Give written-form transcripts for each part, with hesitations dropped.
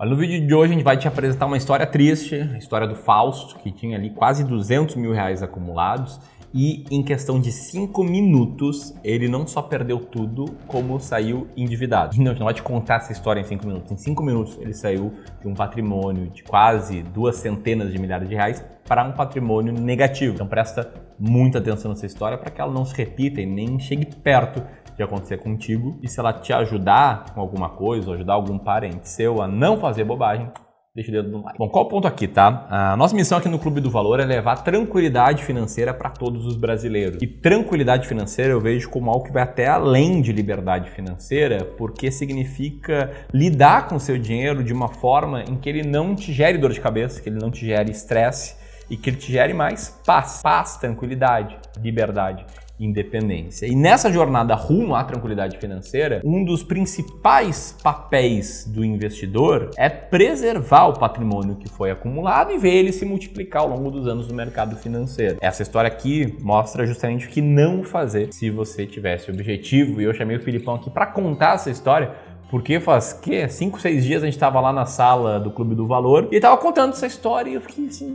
Olha, no vídeo de hoje a gente vai te apresentar uma história triste, a história do Fausto, que tinha ali quase 200 mil reais acumulados e em questão de 5 minutos ele não só perdeu tudo, como saiu endividado. Não, a gente não vai te contar essa história em 5 minutos. Em 5 minutos ele saiu de um patrimônio de quase 2 centenas de milhares de reais para um patrimônio negativo. Então presta muita atenção nessa história para que ela não se repita e nem chegue perto de acontecer contigo. E se ela te ajudar com alguma coisa, ou ajudar algum parente seu a não fazer bobagem, deixa o dedo no like. Bom, qual o ponto aqui, tá? A nossa missão aqui no Clube do Valor é levar tranquilidade financeira para todos os brasileiros. E tranquilidade financeira eu vejo como algo que vai até além de liberdade financeira, porque significa lidar com o seu dinheiro de uma forma em que ele não te gere dor de cabeça, que ele não te gere estresse e que ele te gere mais paz. Paz, tranquilidade, liberdade, independência. E nessa jornada rumo à tranquilidade financeira, um dos principais papéis do investidor é preservar o patrimônio que foi acumulado e ver ele se multiplicar ao longo dos anos no mercado financeiro. Essa história aqui mostra justamente o que não fazer se você tivesse objetivo, e eu chamei o Filipão aqui para contar essa história, porque faz 5, 6 dias a gente tava lá na sala do Clube do Valor e ele tava contando essa história e eu fiquei assim,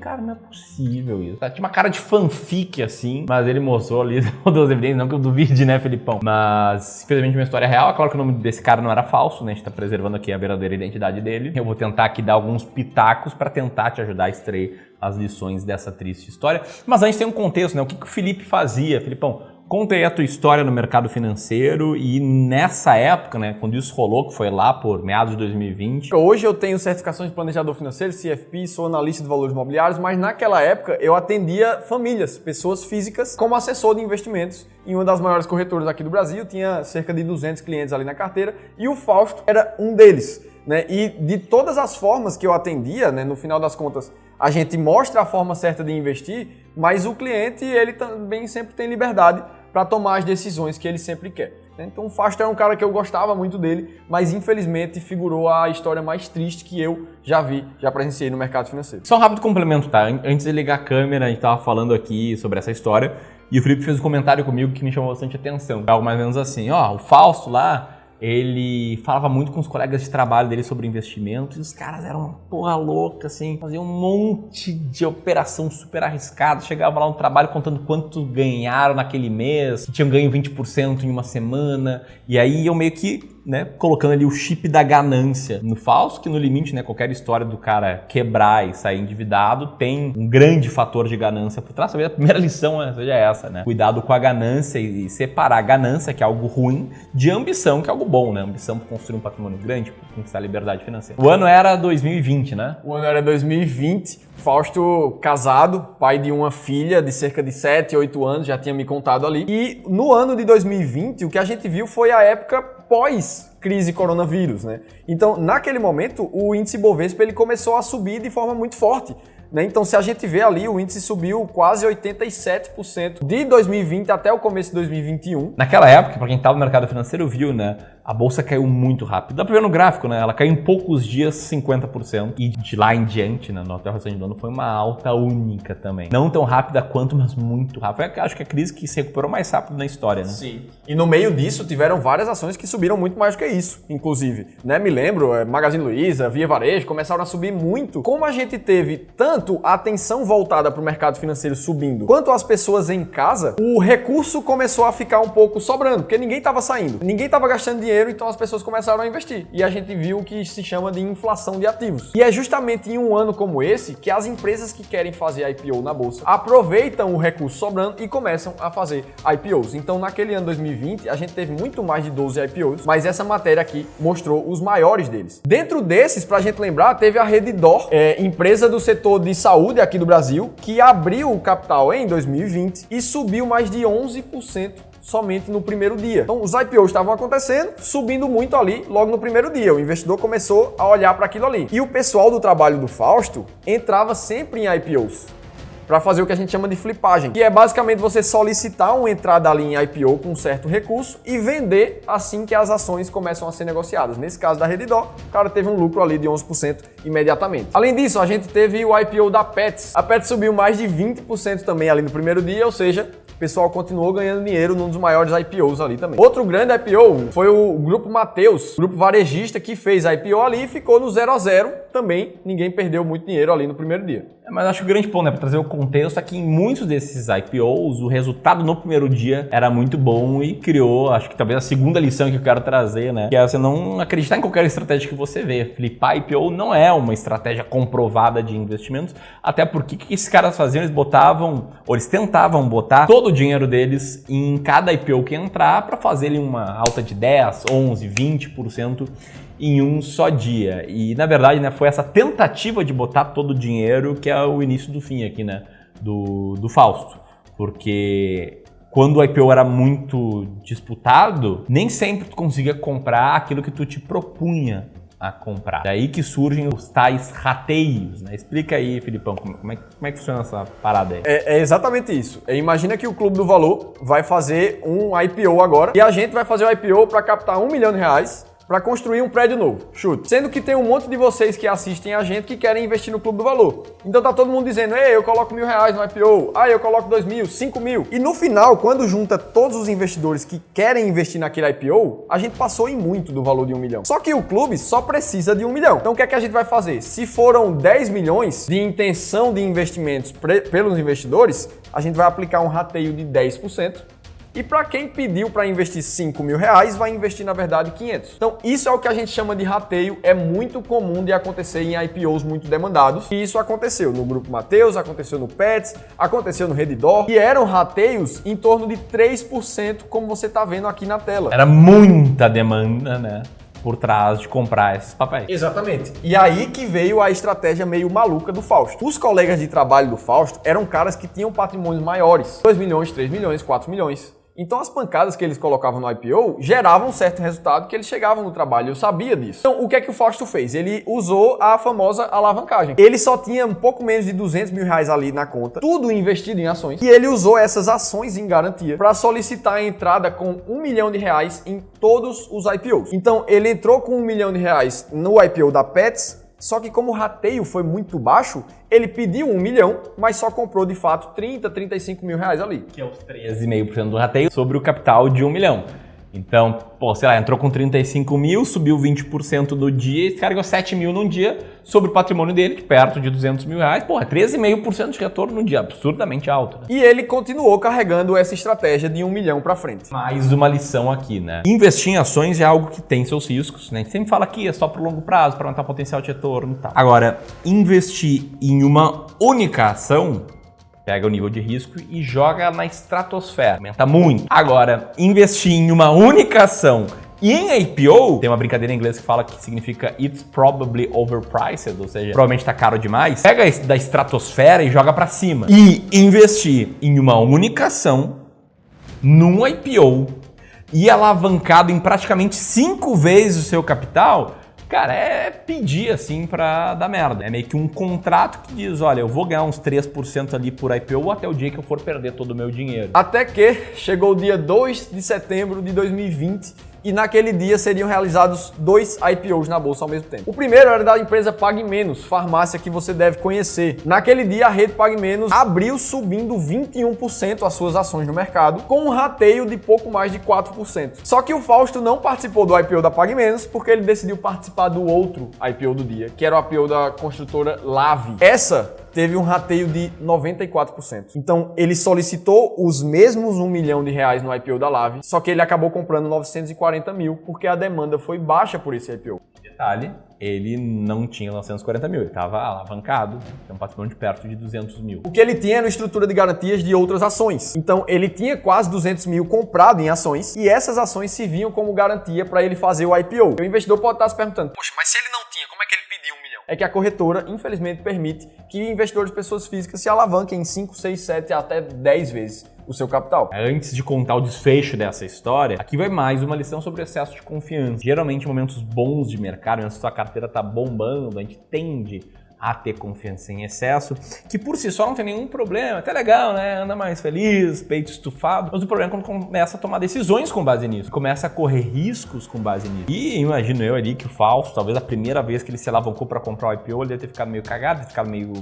cara, não é possível isso. Tinha uma cara de fanfic assim, mas ele mostrou ali todas as evidências, não que eu duvide, né, Felipão? Mas, infelizmente, uma história real. É claro que o nome desse cara não era falso, né? A gente tá preservando aqui a verdadeira identidade dele. Eu vou tentar aqui dar alguns pitacos para tentar te ajudar a extrair as lições dessa triste história. Mas antes tem um contexto, né? O que o Felipe fazia? Felipão, conta aí a tua história no mercado financeiro e nessa época, né, quando isso rolou, que foi lá por meados de 2020. Hoje eu tenho certificação de planejador financeiro, CFP, sou analista de valores imobiliários, mas naquela época eu atendia famílias, pessoas físicas, como assessor de investimentos em uma das maiores corretoras aqui do Brasil. Tinha cerca de 200 clientes ali na carteira e o Fausto era um deles, né? E de todas as formas que eu atendia, né, no final das contas, a gente mostra a forma certa de investir, mas o cliente, ele também sempre tem liberdade para tomar as decisões que ele sempre quer. Então o Fausto é um cara que eu gostava muito dele, mas infelizmente figurou a história mais triste que eu já presenciei no mercado financeiro. Só um rápido complemento, tá? Antes de ligar a câmera, a gente tava falando aqui sobre essa história e o Felipe fez um comentário comigo que me chamou bastante atenção. Algo mais ou menos assim, o Fausto lá, ele falava muito com os colegas de trabalho dele sobre investimentos e os caras eram uma porra louca, assim, faziam um monte de operação super arriscada, chegava lá no trabalho contando quanto ganharam naquele mês, que tinham ganho 20% em uma semana, e aí eu meio que, né, colocando ali o chip da ganância no Fausto, que no limite, né, qualquer história do cara quebrar e sair endividado tem um grande fator de ganância por trás. A primeira lição seja essa, né? Cuidado com a ganância e separar a ganância, que é algo ruim, de ambição, que é algo bom, né? Ambição por construir um patrimônio grande, por conquistar a liberdade financeira. O ano era 2020, né? O ano era 2020. Fausto casado, pai de uma filha de cerca de 7, 8 anos, já tinha me contado ali. E no ano de 2020, o que a gente viu foi a época pós-crise coronavírus, né? Então, naquele momento, o índice Bovespa ele começou a subir de forma muito forte, né? Então, se a gente vê ali, o índice subiu quase 87% de 2020 até o começo de 2021. Naquela época, para quem estava no mercado financeiro, viu, né? A bolsa caiu muito rápido. Dá pra ver no gráfico, né? Ela caiu em poucos dias 50%. E de lá em diante, né, até o restante do ano, foi uma alta única também. Não tão rápida quanto, mas muito rápida. Acho que é a crise que se recuperou mais rápido na história, né? Sim. E no meio disso, tiveram várias ações que subiram muito mais do que isso, inclusive. Né? Me lembro, Magazine Luiza, Via Varejo, começaram a subir muito. Como a gente teve tanto a atenção voltada para o mercado financeiro subindo, quanto as pessoas em casa, o recurso começou a ficar um pouco sobrando, porque ninguém estava saindo, ninguém estava gastando dinheiro, então as pessoas começaram a investir. E a gente viu o que se chama de inflação de ativos. E é justamente em um ano como esse que as empresas que querem fazer IPO na bolsa aproveitam o recurso sobrando e começam a fazer IPOs. Então naquele ano 2020 a gente teve muito mais de 12 IPOs, mas essa matéria aqui mostrou os maiores deles. Dentro desses, pra gente lembrar, teve a Redditor, empresa do setor de saúde aqui do Brasil, que abriu o capital em 2020 e subiu mais de 11% somente no primeiro dia. Então os IPOs estavam acontecendo, subindo muito ali logo no primeiro dia. O investidor começou a olhar para aquilo ali. E o pessoal do trabalho do Fausto entrava sempre em IPOs para fazer o que a gente chama de flipagem, que é basicamente você solicitar uma entrada ali em IPO com um certo recurso e vender assim que as ações começam a ser negociadas. Nesse caso da Redditor, o cara teve um lucro ali de 11% imediatamente. Além disso, a gente teve o IPO da Pets. A Pets subiu mais de 20% também ali no primeiro dia, ou seja, o pessoal continuou ganhando dinheiro num dos maiores IPOs ali também. Outro grande IPO foi o Grupo Mateus, grupo varejista que fez IPO ali e ficou no 0 a 0. Também ninguém perdeu muito dinheiro ali no primeiro dia. Mas acho que o grande ponto, né, para trazer o contexto, é que em muitos desses IPOs, o resultado no primeiro dia era muito bom e criou, acho que talvez a segunda lição que eu quero trazer, né, que é você não acreditar em qualquer estratégia que você vê. Flipar IPO não é uma estratégia comprovada de investimentos, até porque o que esses caras faziam? Eles botavam, ou eles tentavam botar todo o dinheiro deles em cada IPO que entrar para fazer ali uma alta de 10, 11, 20% em um só dia. E, na verdade, né, foi essa tentativa de botar todo o dinheiro que é o início do fim aqui, né, do Fausto. Porque quando o IPO era muito disputado, nem sempre tu conseguia comprar aquilo que tu te propunha a comprar. Daí que surgem os tais rateios, né? Explica aí, Filipão, como é que funciona essa parada aí? É exatamente isso. Imagina que o Clube do Valor vai fazer um IPO agora e a gente vai fazer o IPO para captar R$1 milhão para construir um prédio novo. Chute. Sendo que tem um monte de vocês que assistem a gente que querem investir no Clube do Valor. Então tá todo mundo dizendo, ei, eu coloco R$1.000 no IPO, eu coloco 2.000, 5.000. E no final, quando junta todos os investidores que querem investir naquele IPO, a gente passou em muito do valor de 1 milhão. Só que o clube só precisa de 1 milhão. Então o que é que a gente vai fazer? Se foram 10 milhões de intenção de investimentos pelos investidores, a gente vai aplicar um rateio de 10%. E para quem pediu para investir R$5.000, vai investir, na verdade, 500. Então, isso é o que a gente chama de rateio. É muito comum de acontecer em IPOs muito demandados. E isso aconteceu no Grupo Mateus, aconteceu no Pets, aconteceu no Redditor. E eram rateios em torno de 3%, como você está vendo aqui na tela. Era muita demanda, né, por trás de comprar esses papéis. Exatamente. E aí que veio a estratégia meio maluca do Fausto. Os colegas de trabalho do Fausto eram caras que tinham patrimônios maiores. 2 milhões, 3 milhões, 4 milhões. Então as pancadas que eles colocavam no IPO geravam um certo resultado que eles chegavam no trabalho, eu sabia disso. Então o que é que o Fausto fez? Ele usou a famosa alavancagem. Ele só tinha um pouco menos de R$200.000 ali na conta, tudo investido em ações, e ele usou essas ações em garantia para solicitar a entrada com R$1 milhão em todos os IPOs. Então ele entrou com R$1 milhão no IPO da Pets, só que como o rateio foi muito baixo, ele pediu 1 milhão, mas só comprou de fato 30, 35 mil reais ali. Que é os 13,5% do rateio sobre o capital de 1 milhão. Então, pô, sei lá, entrou com 35 mil, subiu 20% no dia, esse cara ganhou 7 mil num dia sobre o patrimônio dele, que perto de 200 mil reais, porra, 13,5% de retorno no dia, absurdamente alto, né? E ele continuou carregando essa estratégia de 1 milhão para frente. Mais uma lição aqui, né? Investir em ações é algo que tem seus riscos, né? A gente sempre fala que é só pro longo prazo, para aumentar o potencial de retorno e tal. Agora, investir em uma única ação, pega o nível de risco e joga na estratosfera. Aumenta muito. Agora, investir em uma única ação e em IPO, tem uma brincadeira em inglês que fala que significa it's probably overpriced, ou seja, provavelmente tá caro demais. Pega da estratosfera e joga pra cima. E investir em uma única ação, num IPO, e alavancado em praticamente 5 vezes o seu capital, cara, é pedir assim pra dar merda. É meio que um contrato que diz, olha, eu vou ganhar uns 3% ali por IPO até o dia que eu for perder todo o meu dinheiro. Até que chegou o dia 2 de setembro de 2020 e naquele dia seriam realizados 2 IPOs na bolsa ao mesmo tempo. O primeiro era da empresa Pague Menos, farmácia que você deve conhecer. Naquele dia a rede Pague Menos abriu subindo 21% as suas ações no mercado, com um rateio de pouco mais de 4%. Só que o Fausto não participou do IPO da Pague Menos porque ele decidiu participar do outro IPO do dia, que era o IPO da construtora Lave. Essa teve um rateio de 94%. Então, ele solicitou os mesmos R$1 milhão no IPO da Lave, só que ele acabou comprando 940 mil, porque a demanda foi baixa por esse IPO. Detalhe, ele não tinha 940 mil, ele estava alavancado, tem um patrimônio de perto de 200 mil. O que ele tinha era uma estrutura de garantias de outras ações. Então, ele tinha quase 200 mil comprado em ações, e essas ações serviam como garantia para ele fazer o IPO. O investidor pode estar se perguntando, poxa, mas se ele não tinha, como é que ele pediu 1 milhão? É que a corretora, infelizmente, permite que investidores, pessoas físicas, se alavanquem em 5, 6, 7, até 10 vezes o seu capital. Antes de contar o desfecho dessa história, aqui vai mais uma lição sobre excesso de confiança. Geralmente, em momentos bons de mercado, quando a sua carteira está bombando, a gente tende a ter confiança em excesso, que por si só não tem nenhum problema, até legal, né? Anda mais feliz, peito estufado, mas o problema é quando começa a tomar decisões com base nisso, começa a correr riscos com base nisso. E imagino eu ali que o Fausto, talvez a primeira vez que ele se alavancou para comprar o IPO, ele deve ter ficado meio cagado, ter ficado meio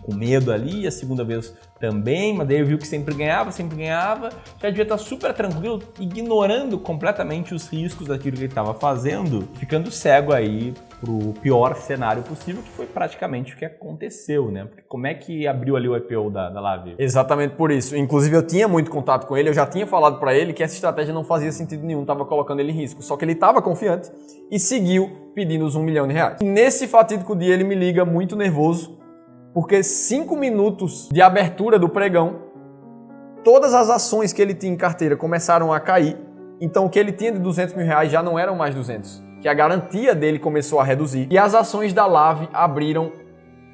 com medo ali, a segunda vez também, mas daí ele viu que sempre ganhava, já devia estar super tranquilo, ignorando completamente os riscos daquilo que ele estava fazendo, ficando cego aí pro pior cenário possível, que foi praticamente o que aconteceu, né? Porque como é que abriu ali o IPO da Lavvi? Exatamente por isso. Inclusive eu tinha muito contato com ele, eu já tinha falado para ele que essa estratégia não fazia sentido nenhum, estava colocando ele em risco. Só que ele estava confiante e seguiu pedindo os R$1 milhão. E nesse fatídico dia ele me liga muito nervoso, porque 5 minutos de abertura do pregão, todas as ações que ele tinha em carteira começaram a cair, então o que ele tinha de R$200 mil já não eram mais 200, que a garantia dele começou a reduzir, e as ações da Lavvi abriram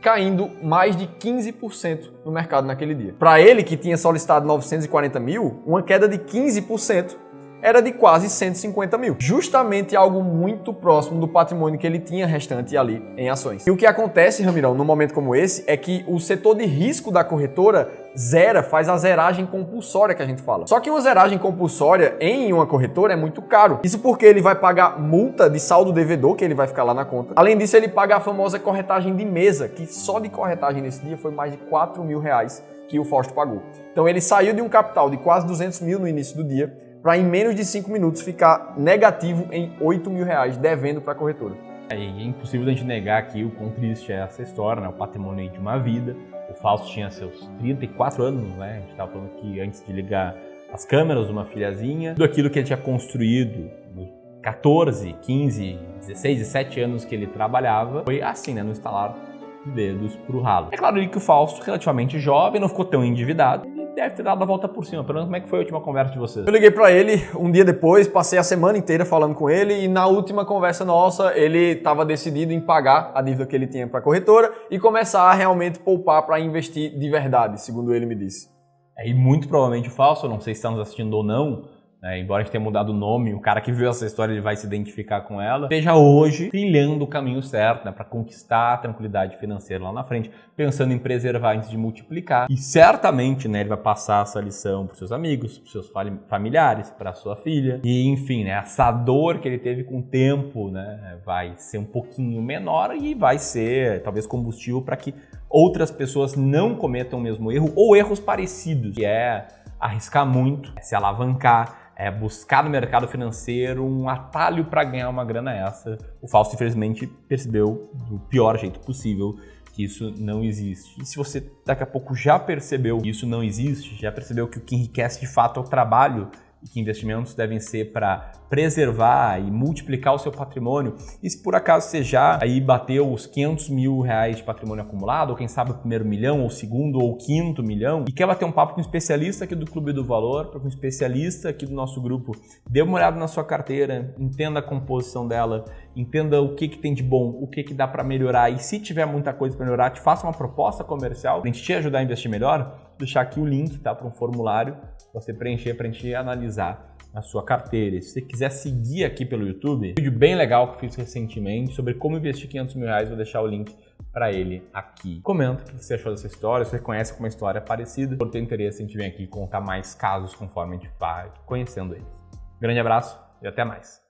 caindo mais de 15% no mercado naquele dia. Para ele, que tinha solicitado 940 mil, uma queda de 15% era de quase 150 mil. Justamente algo muito próximo do patrimônio que ele tinha restante ali em ações. E o que acontece, Ramirão, num momento como esse, é que o setor de risco da corretora faz a zeragem compulsória que a gente fala. Só que uma zeragem compulsória em uma corretora é muito caro. Isso porque ele vai pagar multa de saldo devedor, que ele vai ficar lá na conta. Além disso, ele paga a famosa corretagem de mesa, que só de corretagem nesse dia foi mais de R$4 mil que o Fausto pagou. Então ele saiu de um capital de quase 200 mil no início do dia, para em menos de 5 minutos ficar negativo em R$8 mil devendo para a corretora. É impossível a gente negar aqui o quão triste é essa história, né? O patrimônio aí de uma vida. O Fausto tinha seus 34 anos, né? A gente estava falando aqui antes de ligar as câmeras, uma filhazinha. Tudo aquilo que ele tinha construído nos 14, 15, 16, 17 anos que ele trabalhava foi assim, né? No estalar de dedos pro ralo. É claro que o Fausto, relativamente jovem, não ficou tão endividado. Deve ter dado a volta por cima. Pelo menos como é que foi a última conversa de vocês? Eu liguei pra ele um dia depois, passei a semana inteira falando com ele e na última conversa nossa, ele estava decidido em pagar a dívida que ele tinha pra corretora e começar a realmente poupar para investir de verdade, segundo ele me disse. E muito provavelmente o Fausto, não sei se está nos assistindo ou não, né, embora a gente tenha mudado o nome, o cara que viu essa história ele vai se identificar com ela, esteja hoje trilhando o caminho certo, né, para conquistar a tranquilidade financeira lá na frente, pensando em preservar antes de multiplicar. E certamente, né, ele vai passar essa lição para seus amigos, para seus familiares, para sua filha. E enfim, né, essa dor que ele teve com o tempo, né, vai ser um pouquinho menor e vai ser talvez combustível para que outras pessoas não cometam o mesmo erro ou erros parecidos, que é arriscar muito, se alavancar, buscar no mercado financeiro um atalho para ganhar uma grana extra. O Fausto, infelizmente, percebeu do pior jeito possível que isso não existe. E se você daqui a pouco já percebeu que isso não existe, já percebeu que o que enriquece de fato é o trabalho e que investimentos devem ser para preservar e multiplicar o seu patrimônio, e se por acaso você já aí bateu os R$500 mil de patrimônio acumulado, ou quem sabe o primeiro milhão, ou o segundo, ou o quinto milhão, e quer bater um papo com um especialista aqui do Clube do Valor, com um especialista aqui do nosso grupo, dê uma olhada na sua carteira, entenda a composição dela, entenda o que tem de bom, o que dá para melhorar, e se tiver muita coisa para melhorar, te faça uma proposta comercial para a gente te ajudar a investir melhor. Vou deixar aqui o link, tá, para um formulário para você preencher, para a gente analisar a sua carteira. Se você quiser seguir aqui pelo YouTube, um vídeo bem legal que eu fiz recentemente sobre como investir R$500 mil, vou deixar o link para ele aqui. Comenta o que você achou dessa história, se você conhece alguma história parecida. Por ter interesse, a gente vem aqui contar mais casos conforme a gente vai conhecendo eles. Grande abraço e até mais.